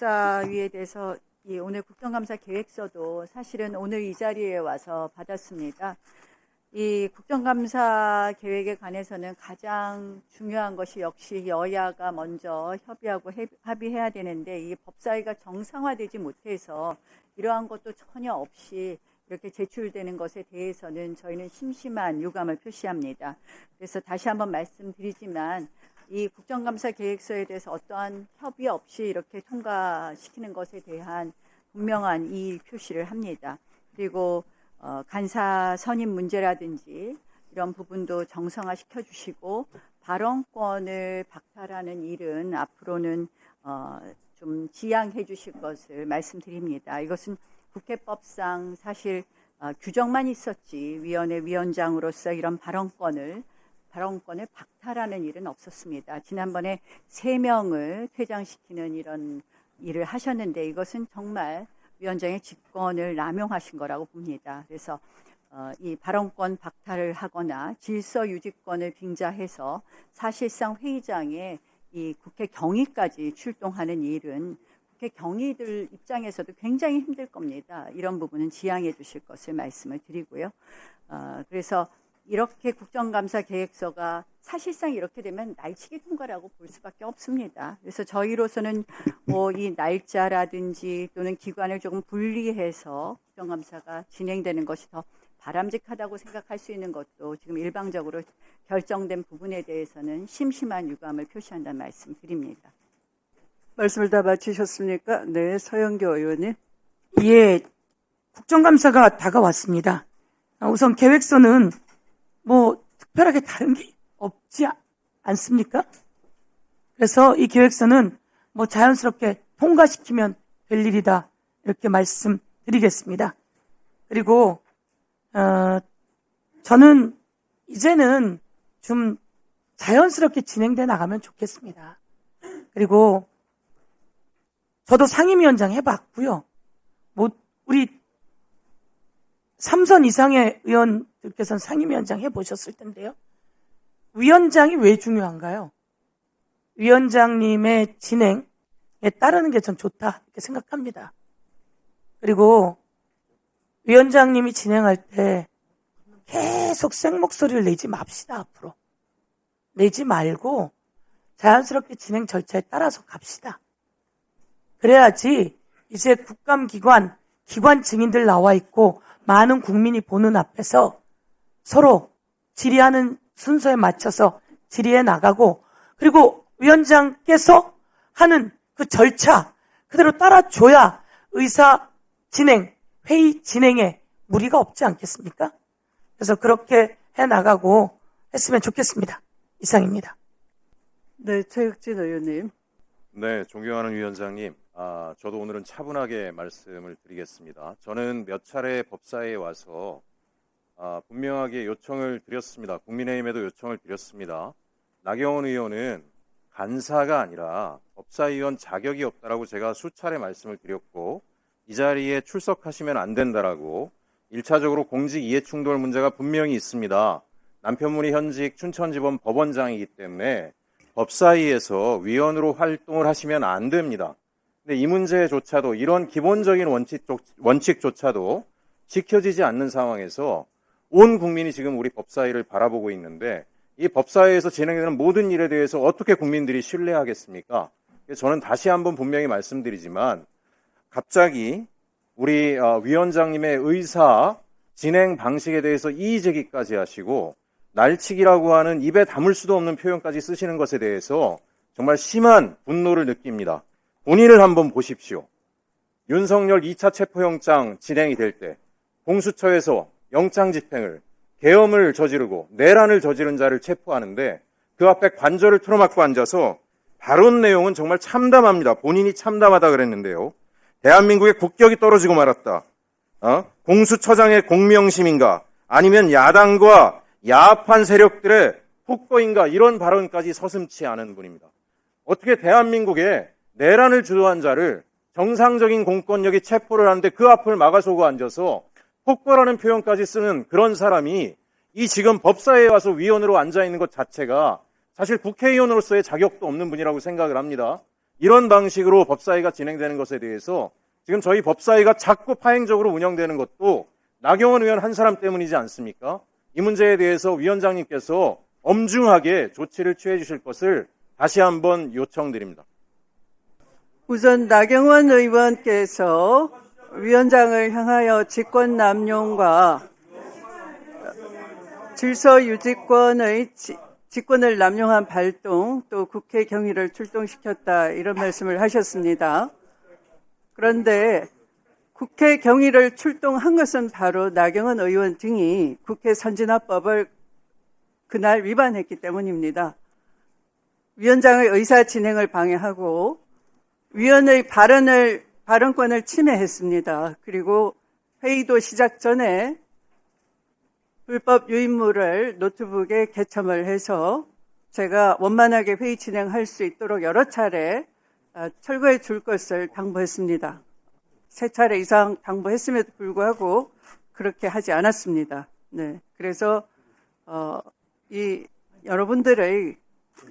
국정감사위에 대해서 오늘 국정감사 계획서도 사실은 오늘 이 자리에 와서 받았습니다. 이 국정감사 계획에 관해서는 가장 중요한 것이 역시 여야가 먼저 협의하고 합의해야 되는데 이 법사위가 정상화되지 못해서 이러한 것도 전혀 없이 이렇게 제출되는 것에 대해서는 저희는 심심한 유감을 표시합니다. 그래서 다시 한번 말씀드리지만 이 국정감사 계획서에 대해서 어떠한 협의 없이 이렇게 통과시키는 것에 대한 분명한 이의 표시를 합니다. 그리고 간사 선임 문제라든지 이런 부분도 정상화시켜 주시고 발언권을 박탈하는 일은 앞으로는 좀 지양해 주실 것을 말씀드립니다. 이것은 국회법상 사실 규정만 있었지 위원회 위원장으로서 이런 발언권을 박탈하는 일은 없었습니다. 지난번에 3명을 퇴장시키는 이런 일을 하셨는데 이것은 정말 위원장의 직권을 남용하신 거라고 봅니다. 그래서 이 발언권 박탈을 하거나 질서 유지권을 빙자해서 사실상 회의장에 이 국회 경위까지 출동하는 일은 국회 경위들 입장에서도 굉장히 힘들 겁니다. 이런 부분은 지양해 주실 것을 말씀을 드리고요. 그래서 이렇게 국정감사 계획서가 사실상 이렇게 되면 날치기 통과라고 볼 수밖에 없습니다. 그래서 저희로서는 이 날짜라든지 또는 기관을 조금 분리해서 국정감사가 진행되는 것이 더 바람직하다고 생각할 수 있는 것도 지금 일방적으로 결정된 부분에 대해서는 심심한 유감을 표시한다는 말씀 드립니다. 말씀을 다 마치셨습니까? 네, 서영교 의원님. 예, 국정감사가 다가왔습니다. 우선 계획서는 특별하게 다른 게 없지 않습니까? 그래서 이 계획서는 자연스럽게 통과시키면 될 일이다. 이렇게 말씀드리겠습니다. 그리고, 저는 이제는 좀 자연스럽게 진행돼 나가면 좋겠습니다. 그리고 저도 상임위원장 해봤고요. 우리 3선 이상의 의원들께서는 상임위원장 해보셨을 텐데요. 위원장이 왜 중요한가요? 위원장님의 진행에 따르는 게 전 좋다 이렇게 생각합니다. 그리고 위원장님이 진행할 때 계속 생목소리를 내지 맙시다. 앞으로 내지 말고 자연스럽게 진행 절차에 따라서 갑시다. 그래야지 이제 국감기관 기관 증인들 나와 있고 많은 국민이 보는 앞에서 서로 질의하는 순서에 맞춰서 질의해 나가고 그리고 위원장께서 하는 그 절차 그대로 따라줘야 의사 진행, 회의 진행에 무리가 없지 않겠습니까? 그래서 그렇게 해 나가고 했으면 좋겠습니다. 이상입니다. 네, 최혁진 의원님. 네, 존경하는 위원장님. 저도 오늘은 차분하게 말씀을 드리겠습니다. 저는 몇 차례 법사위에 와서 분명하게 요청을 드렸습니다. 국민의힘에도 요청을 드렸습니다. 나경원 의원은 간사가 아니라 법사위원 자격이 없다라고 제가 수차례 말씀을 드렸고 이 자리에 출석하시면 안 된다라고 1차적으로 공직 이해충돌 문제가 분명히 있습니다. 남편분이 현직 춘천지법 법원장이기 때문에 법사위에서 위원으로 활동을 하시면 안 됩니다. 근데 이 문제조차도 이런 기본적인 원칙조차도 지켜지지 않는 상황에서 온 국민이 지금 우리 법사위를 바라보고 있는데 이 법사위에서 진행되는 모든 일에 대해서 어떻게 국민들이 신뢰하겠습니까? 저는 다시 한번 분명히 말씀드리지만 갑자기 우리 위원장님의 의사 진행 방식에 대해서 이의제기까지 하시고 날치기라고 하는 입에 담을 수도 없는 표현까지 쓰시는 것에 대해서 정말 심한 분노를 느낍니다. 본인을 한번 보십시오. 윤석열 2차 체포영장 진행이 될 때 공수처에서 영장 집행을 계엄을 저지르고 내란을 저지른 자를 체포하는데 그 앞에 관절을 틀어막고 앉아서 발언 내용은 정말 참담합니다. 본인이 참담하다 그랬는데요. 대한민국의 국격이 떨어지고 말았다. 공수처장의 공명심인가 아니면 야당과 야합한 세력들의 폭거인가 이런 발언까지 서슴지 않은 분입니다. 어떻게 대한민국에 내란을 주도한 자를 정상적인 공권력이 체포를 하는데 그 앞을 막아서고 앉아서 폭거라는 표현까지 쓰는 그런 사람이 이 지금 법사위에 와서 위원으로 앉아있는 것 자체가 사실 국회의원으로서의 자격도 없는 분이라고 생각을 합니다. 이런 방식으로 법사위가 진행되는 것에 대해서 지금 저희 법사위가 자꾸 파행적으로 운영되는 것도 나경원 의원 한 사람 때문이지 않습니까? 이 문제에 대해서 위원장님께서 엄중하게 조치를 취해 주실 것을 다시 한번 요청드립니다. 우선 나경원 의원께서 위원장을 향하여 직권남용과 직권을 남용한 발동, 또 국회 경위를 출동시켰다, 이런 말씀을 하셨습니다. 그런데 국회 경위를 출동한 것은 바로 나경원 의원 등이 국회 선진화법을 그날 위반했기 때문입니다. 위원장의 의사 진행을 방해하고 위원의 발언권을 침해했습니다. 그리고 회의도 시작 전에 불법 유인물을 노트북에 개첨을 해서 제가 원만하게 회의 진행할 수 있도록 여러 차례 철거해 줄 것을 당부했습니다. 3차례 이상 당부했음에도 불구하고 그렇게 하지 않았습니다. 네, 그래서 이 여러분들의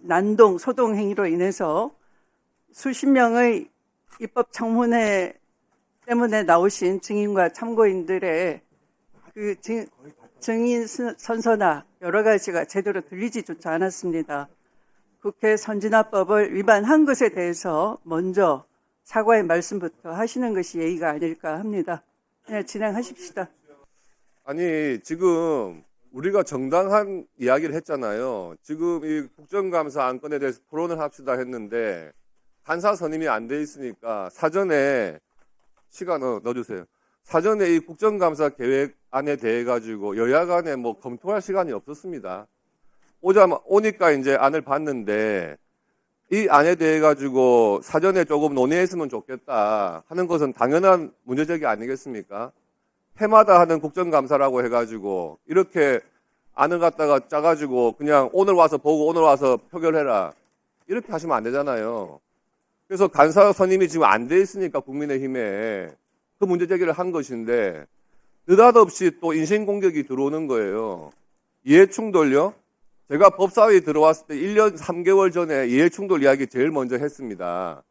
난동, 소동 행위로 인해서 수십 명의 입법 청문회 때문에 나오신 증인과 참고인들의 그 증인 선서나 여러 가지가 제대로 들리지조차 않았습니다. 국회 선진화법을 위반한 것에 대해서 먼저 사과의 말씀부터 하시는 것이 예의가 아닐까 합니다. 네, 진행하십시다. 아니, 지금 우리가 정당한 이야기를 했잖아요. 지금 이 국정감사 안건에 대해서 토론을 합시다 했는데 간사 선임이 안 돼 있으니까 사전에 시간 넣어주세요. 사전에 이 국정감사 계획안에 대해 가지고 여야 간에 뭐 검토할 시간이 없었습니다. 오니까 이제 안을 봤는데 이 안에 대해 가지고 사전에 조금 논의했으면 좋겠다 하는 것은 당연한 문제제기 아니겠습니까? 해마다 하는 국정감사라고 해가지고 이렇게 안을 갖다가 짜가지고 그냥 오늘 와서 보고 오늘 와서 표결해라 이렇게 하시면 안 되잖아요. 그래서 간사 선임이 지금 안 돼 있으니까 국민의힘에 그 문제 제기를 한 것인데 느닷없이 또 인신공격이 들어오는 거예요. 이해충돌요? 제가 법사위에 들어왔을 때 1년 3개월 전에 이해충돌 이야기 제일 먼저 했습니다.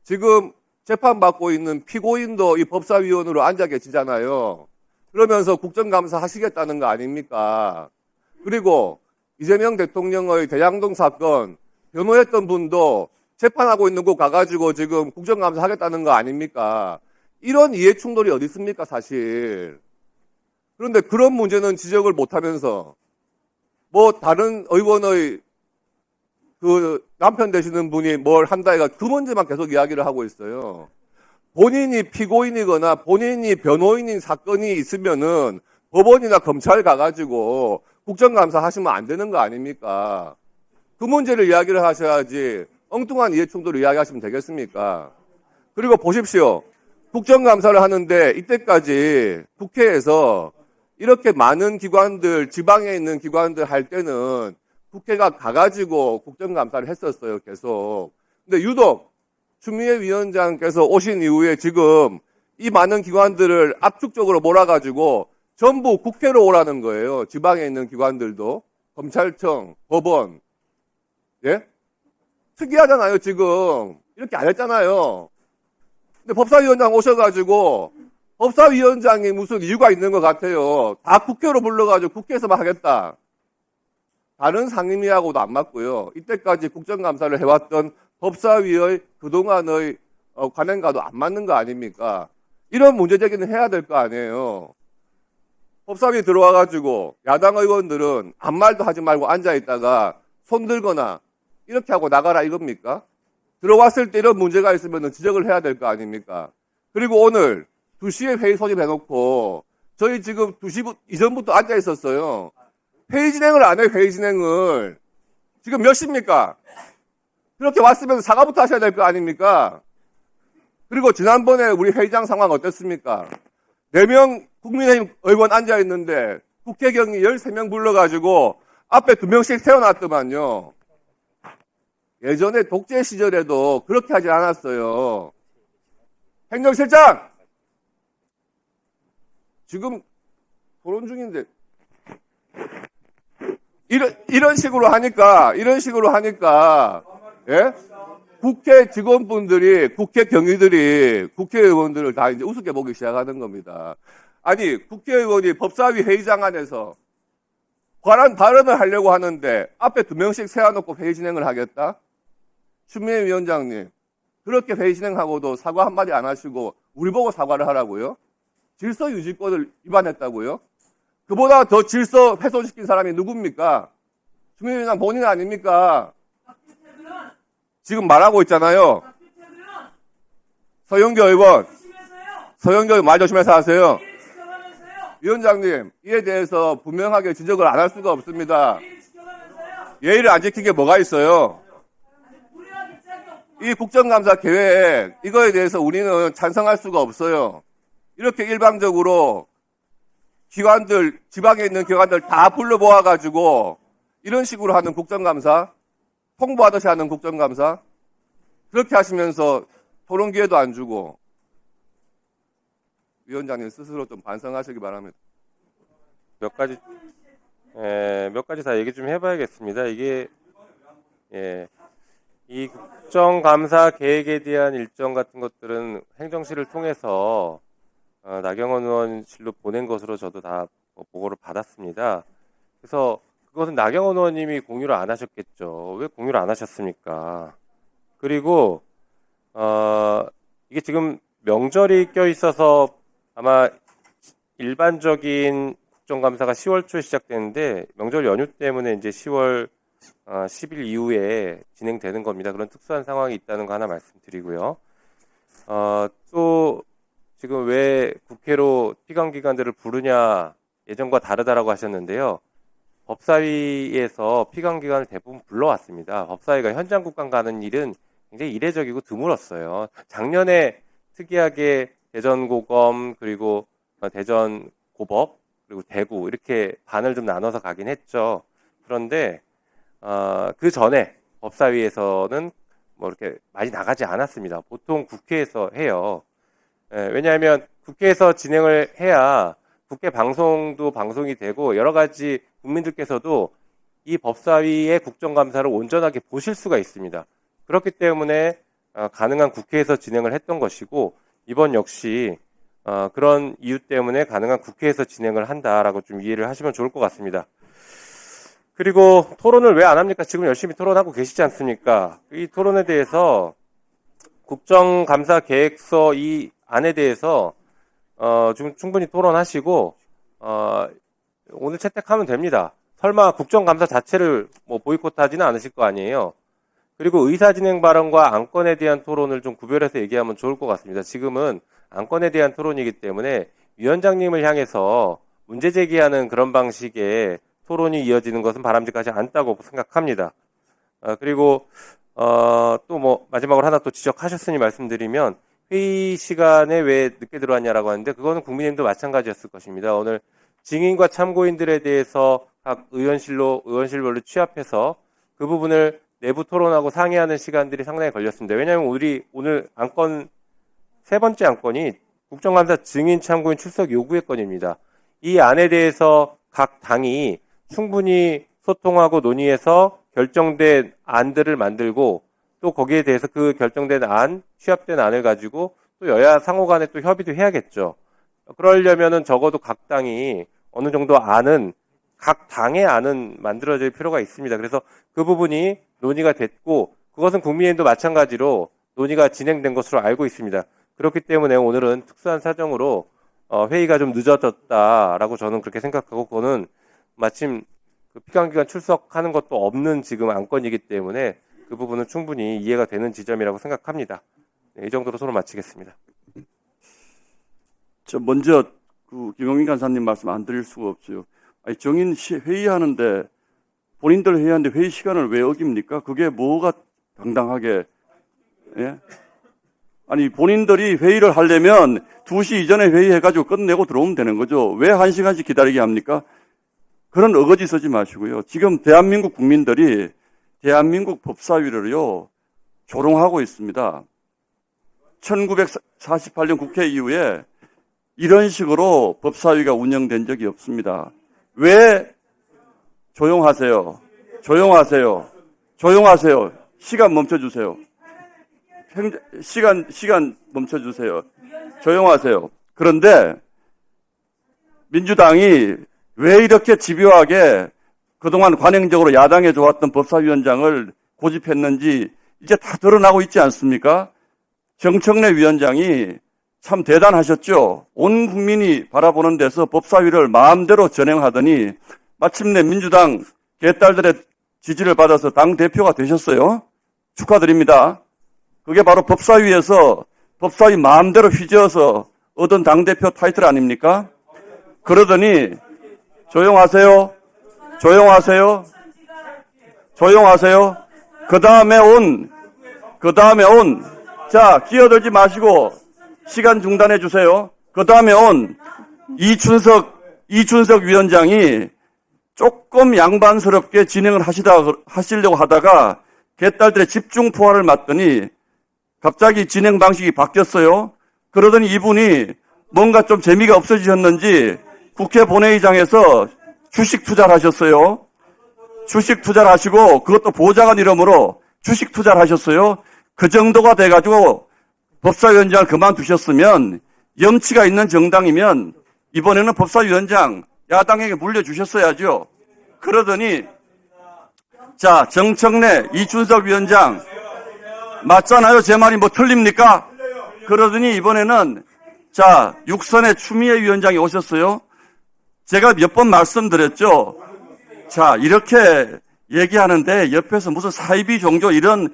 지금 재판받고 있는 피고인도 이 법사위원으로 앉아 계시잖아요. 그러면서 국정감사 하시겠다는 거 아닙니까? 그리고 이재명 대통령의 대장동 사건 변호했던 분도 재판하고 있는 곳 가가지고 지금 국정감사 하겠다는 거 아닙니까? 이런 이해충돌이 어디 있습니까, 사실. 그런데 그런 문제는 지적을 못하면서 뭐 다른 의원의 그 남편 되시는 분이 뭘 한다 해가 그 문제만 계속 이야기를 하고 있어요. 본인이 피고인이거나 본인이 변호인인 사건이 있으면은 법원이나 검찰 가가지고 국정감사 하시면 안 되는 거 아닙니까? 그 문제를 이야기를 하셔야지 엉뚱한 이해충돌을 이야기하시면 되겠습니까? 그리고 보십시오. 국정감사를 하는데 이때까지 국회에서 이렇게 많은 기관들, 지방에 있는 기관들 할 때는 국회가 가가지고 국정감사를 했었어요, 계속. 근데 유독 추미애 위원장께서 오신 이후에 지금 이 많은 기관들을 압축적으로 몰아가지고 전부 국회로 오라는 거예요. 지방에 있는 기관들도. 검찰청, 법원. 예? 특이하잖아요, 지금. 이렇게 안 했잖아요. 근데 법사위원장 오셔가지고 법사위원장이 무슨 이유가 있는 것 같아요. 다 국회로 불러가지고 국회에서만 하겠다. 다른 상임위하고도 안 맞고요. 이때까지 국정감사를 해왔던 법사위의 그동안의 관행과도 안 맞는 거 아닙니까? 이런 문제 제기는 해야 될 거 아니에요. 법사위 들어와가지고 야당 의원들은 아무 말도 하지 말고 앉아있다가 손 들거나 이렇게 하고 나가라 이겁니까? 들어왔을 때 이런 문제가 있으면 지적을 해야 될 거 아닙니까? 그리고 오늘 2시에 회의 소집해놓고 저희 지금 2시 이전부터 앉아있었어요. 회의 진행을 안 해요, 회의 진행을. 지금 몇 시입니까? 그렇게 왔으면 사과부터 하셔야 될 거 아닙니까? 그리고 지난번에 우리 회의장 상황 어땠습니까? 4명 국민의힘 의원 앉아있는데 국회경위 13명 불러가지고 앞에 2명씩 세워놨더만요. 예전에 독재 시절에도 그렇게 하지 않았어요. 행정실장! 지금 토론 중인데 이런 식으로 하니까 예? 국회 직원분들이, 국회 경위들이 국회의원들을 다 이제 우습게 보기 시작하는 겁니다. 아니, 국회의원이 법사위 회의장 안에서 관한 발언을 하려고 하는데 앞에 2명씩 세워놓고 회의 진행을 하겠다? 추미애 위원장님, 그렇게 회의 진행하고도 사과 한마디 안 하시고 우리 보고 사과를 하라고요? 질서 유지권을 위반했다고요? 그보다 더 질서 훼손시킨 사람이 누굽니까? 추미애 위원장 본인 아닙니까? 지금 말하고 있잖아요. 서영교 의원, 서영교 말 조심해서 하세요. 위원장님, 이에 대해서 분명하게 지적을 안 할 수가 없습니다. 예의를 안 지킨 게 뭐가 있어요? 이 국정감사 계획, 이거에 대해서 우리는 찬성할 수가 없어요. 이렇게 일방적으로 기관들, 지방에 있는 기관들 다 불러 모아가지고 이런 식으로 하는 국정감사, 홍보하듯이 하는 국정감사, 그렇게 하시면서 토론 기회도 안 주고, 위원장님 스스로 좀 반성하시기 바랍니다. 몇 가지 다 얘기 좀 해봐야겠습니다. 이게 이 국정감사 계획에 대한 일정 같은 것들은 행정실을 통해서 나경원 의원실로 보낸 것으로 저도 다 보고를 받았습니다. 그래서 그것은 나경원 의원님이 공유를 안 하셨겠죠. 왜 공유를 안 하셨습니까? 그리고 이게 지금 명절이 껴 있어서 아마 일반적인 국정감사가 10월 초에 시작되는데 명절 연휴 때문에 이제 10월 10일 이후에 진행되는 겁니다. 그런 특수한 상황이 있다는 거 하나 말씀드리고요. 또 지금 왜 국회로 피감기관들을 부르냐, 예전과 다르다라고 하셨는데요. 법사위에서 피감기관을 대부분 불러왔습니다. 법사위가 현장 국감 가는 일은 굉장히 이례적이고 드물었어요. 작년에 특이하게 대전고검, 그리고 대전고법, 그리고 대구 이렇게 반을 좀 나눠서 가긴 했죠. 그런데 그 전에 법사위에서는 뭐 이렇게 많이 나가지 않았습니다. 보통 국회에서 해요. 왜냐하면 국회에서 진행을 해야 국회 방송도 방송이 되고 여러 가지 국민들께서도 이 법사위의 국정감사를 온전하게 보실 수가 있습니다. 그렇기 때문에 가능한 국회에서 진행을 했던 것이고, 이번 역시 그런 이유 때문에 가능한 국회에서 진행을 한다라고 좀 이해를 하시면 좋을 것 같습니다. 그리고 토론을 왜 안 합니까? 지금 열심히 토론하고 계시지 않습니까? 이 토론에 대해서 국정감사 계획서 이 안에 대해서 좀 충분히 토론하시고 오늘 채택하면 됩니다. 설마 국정감사 자체를 뭐 보이콧하지는 않으실 거 아니에요. 그리고 의사진행 발언과 안건에 대한 토론을 좀 구별해서 얘기하면 좋을 것 같습니다. 지금은 안건에 대한 토론이기 때문에 위원장님을 향해서 문제 제기하는 그런 방식의 토론이 이어지는 것은 바람직하지 않다고 생각합니다. 그리고 또 뭐 마지막으로 하나 또 지적하셨으니 말씀드리면, 회의 시간에 왜 늦게 들어왔냐라고 하는데 그거는 국민의힘도 마찬가지였을 것입니다. 오늘 증인과 참고인들에 대해서 각 의원실별로 취합해서 그 부분을 내부 토론하고 상의하는 시간들이 상당히 걸렸습니다. 왜냐하면 우리 오늘 안건 세 번째 안건이 국정감사 증인 참고인 출석 요구의 건입니다. 이 안에 대해서 각 당이 충분히 소통하고 논의해서 결정된 안들을 만들고, 또 거기에 대해서 그 결정된 안, 취합된 안을 가지고 또 여야 상호 간에 또 협의도 해야겠죠. 그러려면은 적어도 각 당이 어느 정도 안은, 각 당의 안은 만들어질 필요가 있습니다. 그래서 그 부분이 논의가 됐고, 그것은 국민의힘도 마찬가지로 논의가 진행된 것으로 알고 있습니다. 그렇기 때문에 오늘은 특수한 사정으로 회의가 좀 늦어졌다라고 저는 그렇게 생각하고, 그거는 마침 그 피감기관 출석하는 것도 없는 지금 안건이기 때문에 그 부분은 충분히 이해가 되는 지점이라고 생각합니다. 네, 이 정도로 토론 마치겠습니다. 저 먼저 그 김용민 간사님 말씀 안 드릴 수가 없어요. 아니, 정인 회의하는데 본인들 회의하는데 회의 시간을 왜 어깁니까? 그게 뭐가 당당하게, 예? 아니, 본인들이 회의를 하려면 2시 이전에 회의해가지고 끝내고 들어오면 되는 거죠. 왜 1시간씩 기다리게 합니까? 그런 어거지 쓰지 마시고요. 지금 대한민국 국민들이 대한민국 법사위를요, 조롱하고 있습니다. 1948년 국회 이후에 이런 식으로 법사위가 운영된 적이 없습니다. 왜 조용하세요? 조용하세요. 조용하세요. 시간 멈춰주세요. 시간 멈춰주세요. 조용하세요. 그런데 민주당이 왜 이렇게 집요하게 그동안 관행적으로 야당에 좋았던 법사위원장을 고집했는지 이제 다 드러나고 있지 않습니까? 정청래 위원장이 참 대단하셨죠. 온 국민이 바라보는 데서 법사위를 마음대로 전행하더니 마침내 민주당 개딸들의 지지를 받아서 당대표가 되셨어요. 축하드립니다. 그게 바로 법사위에서 법사위 마음대로 휘저어서 얻은 당대표 타이틀 아닙니까? 그러더니 조용하세요. 조용하세요. 조용하세요. 그 다음에 자, 끼어들지 마시고 시간 중단해 주세요. 그 다음에 온 이춘석 위원장이 조금 양반스럽게 진행을 하시려고 하다가 개딸들의 집중 포화를 맞더니 갑자기 진행 방식이 바뀌었어요. 그러더니 이분이 뭔가 좀 재미가 없어지셨는지 국회 본회의장에서 주식 투자를 하셨어요. 주식 투자를 하시고 그것도 보좌관 이름으로 주식 투자를 하셨어요. 그 정도가 돼가지고 법사위원장을 그만두셨으면 염치가 있는 정당이면 이번에는 법사위원장 야당에게 물려주셨어야죠. 그러더니 자, 정청래, 이춘석 위원장 맞잖아요. 제 말이 뭐 틀립니까? 그러더니 이번에는 자, 육선의 추미애 위원장이 오셨어요. 제가 몇 번 말씀드렸죠. 자, 이렇게 얘기하는데 옆에서 무슨 사이비 종교 이런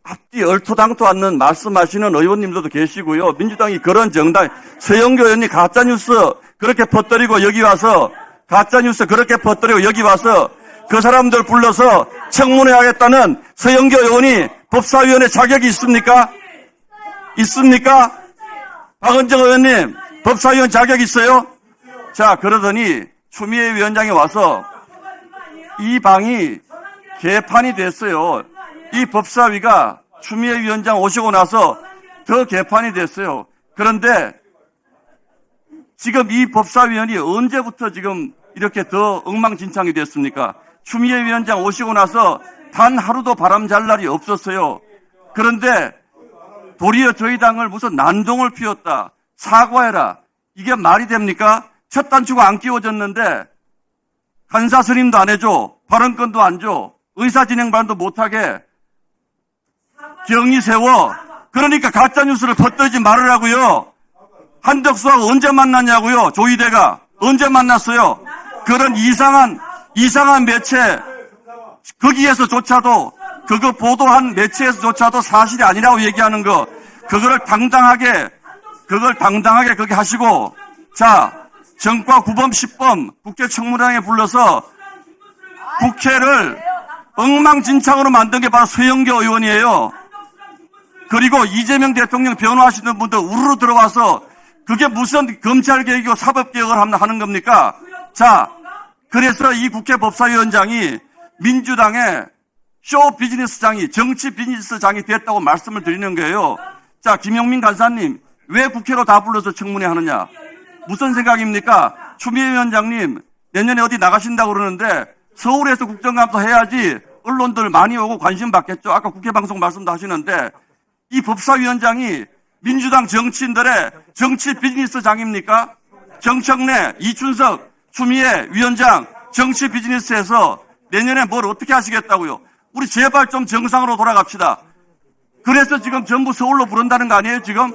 앞뒤 얼토당토 않는 말씀하시는 의원님들도 계시고요. 민주당이 그런 정당, 서영교 의원이 가짜뉴스 그렇게 퍼뜨리고 여기 와서 가짜뉴스 그렇게 퍼뜨리고 여기 와서 그 사람들 불러서 청문회 하겠다는 서영교 의원이 법사위원회 자격이 있습니까? 있습니까? 박은정 의원님, 법사위원 자격 있어요? 자, 그러더니 추미애 위원장이 와서 이 방이 개판이 됐어요. 이 법사위가 추미애 위원장 오시고 나서 더 개판이 됐어요. 그런데 지금 이 법사위원이 언제부터 지금 이렇게 더 엉망진창이 됐습니까? 추미애 위원장 오시고 나서 단 하루도 바람 잘 날이 없었어요. 그런데 도리어 저희 당을 무슨 난동을 피웠다. 사과해라. 이게 말이 됩니까? 첫 단추가 안 끼워졌는데 간사 선임도 안 해줘. 발언권도 안 줘. 의사진행반도 못하게 경위 세워. 그러니까 가짜뉴스를 퍼뜨리지 말으라고요. 한덕수하고 언제 만났냐고요. 조이대가 언제 만났어요. 그런 이상한 매체 거기에서조차도 그거 보도한 매체에서조차도 사실이 아니라고 얘기하는 거 그걸 당당하게 그렇게 하시고 자 정과 9범 10범 국회 청문회에 불러서 국회를 엉망진창으로 만든 게 바로 서영교 의원이에요. 그리고 이재명 대통령 변호하시는 분들 우르르 들어와서 그게 무슨 검찰개혁이고 사법개혁을 하는 겁니까? 자, 그래서 이 국회 법사위원장이 민주당의 쇼 비즈니스장이 정치 비즈니스장이 됐다고 말씀을 드리는 거예요. 자, 김용민 간사님 왜 국회로 다 불러서 청문회 하느냐? 무슨 생각입니까? 추미애 위원장님 내년에 어디 나가신다고 그러는데 서울에서 국정감사 해야지 언론들 많이 오고 관심 받겠죠. 아까 국회 방송 말씀도 하시는데 이 법사위원장이 민주당 정치인들의 정치 비즈니스장입니까? 정청래, 이춘석, 추미애 위원장 정치 비즈니스에서 내년에 뭘 어떻게 하시겠다고요? 우리 제발 좀 정상으로 돌아갑시다. 그래서 지금 전부 서울로 부른다는 거 아니에요, 지금?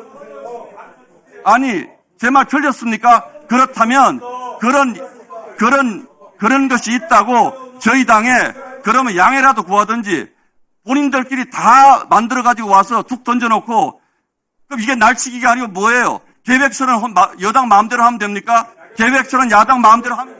아니, 제 말 틀렸습니까? 그렇다면 그런 것이 있다고 저희 당에 그러면 양해라도 구하든지 본인들끼리 다 만들어가지고 와서 툭 던져놓고 그럼 이게 날치기가 아니고 뭐예요? 계획서는 여당 마음대로 하면 됩니까? 계획서는 야당 마음대로 하면